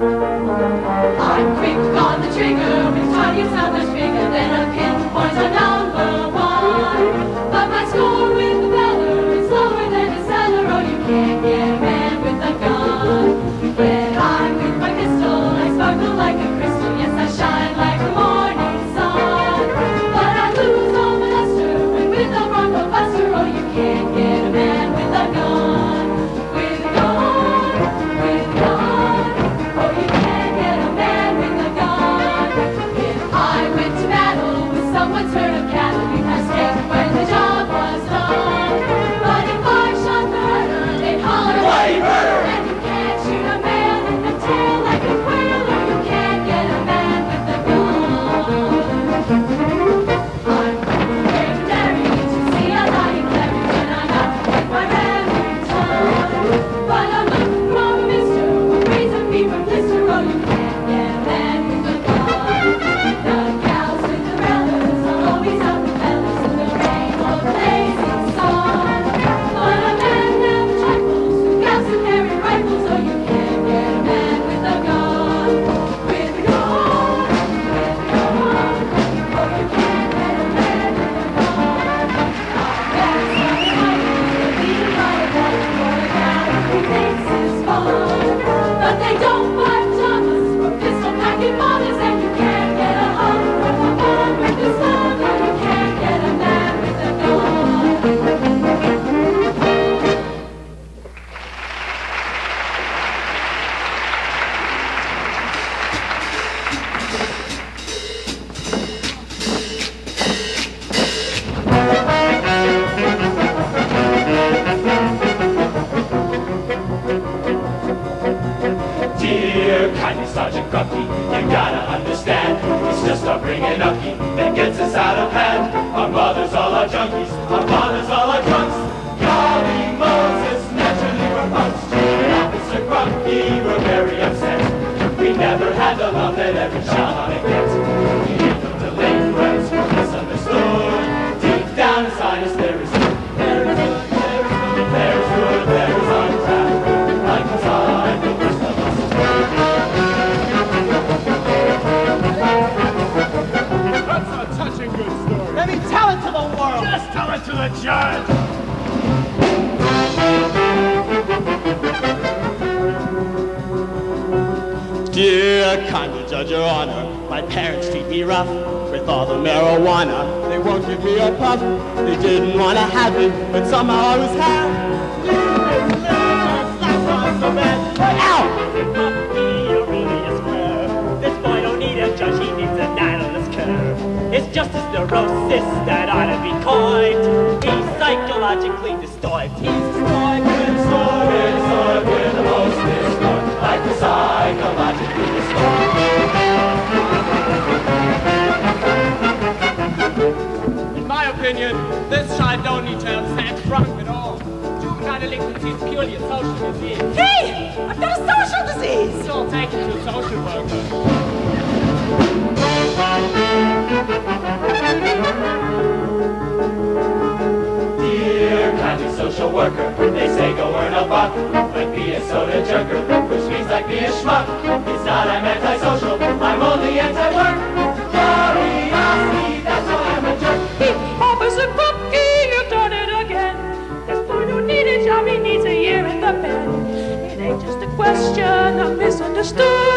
I'm quick on the trigger, with targets not much bigger than a pinpoint on number one. But my score with the feather is lower than a cellar. Oh, you can't get a man with a gun. When I'm with my pistol, I sparkle like a crystal. Yes, I shine like the morning sun. But I lose all my luster when with a Bronco Buster. Oh, you can't get a man with a gun. With a gun, with a gun. Oh, you can't get a man with a gun. If I went to battle with someone's herd of cattle, we'd have steak when the job was done. But if I shot the herder, they'd holler, "Bloody murder!" And you can't shoot a man in the tail like a quail, or you can't get a man with a gun. I'm legendary to see a lying Larry when I'm out with my Remington. But I'm looking for a mister who raise a fever blister. Oh, you can't get a man with a gun. The gals with the brothers are always out with fellas in the rain or blazing sun. But a man never trifles with gals who carry rifles. Oh, you can't get a man with a gun. With a gun, with a gun. Oh, you can't get a man with a gun. That's why I'm beaten by a gun for a gal who thinks it's fun. But they don't buy pajamas for pistol-packing mamas, and you can't get a hug from a man with a slug, or you can't get a man with a gun. Dear kindly Sergeant Grumpy, you gotta understand, it's just our bringing up that gets us out of hand. Our mothers all are junkies, our fathers all are drunks. Golly Moses, naturally we're punks. Officer Grumpy, we're very upset. We never had the love that every child ought to get. We hate the delinquents, we're misunderstood. Deep down inside us there is good, there is good, there is good, there is good, there is untapped. Like inside the worst of us. That's a touching good story. Let me tell it to the world. Just tell it to the judge. Dear kindly Judge, Your Honor, my parents treat me rough with all the marijuana. They won't give me a puff. They didn't want to have it, but somehow I was had. That's what's so bad. Ow! You're really a square. This boy don't need a judge, he needs an analyst care. It's justice neurosis that ought to be coined. He's psychologically destroyed. He's destroyed. Inside we're the most destroyed, like the psychologically destroyed. In my opinion, this child don't need to understand drunk at all. Juvenile delinquency is purely a social disease. Hey! I've got a social disease! So I'll take it to a social worker. Dear kindly social worker, they say go earn a buck, but be a soda jerker, which means like be a schmuck. It's not I'm antisocial, I'm only anti-work. Curiosity, that's why I'm a jerk. Officer Cookie, you've done it again. This boy don't need a job, he needs a year in the bed. It ain't just a question of misunderstood.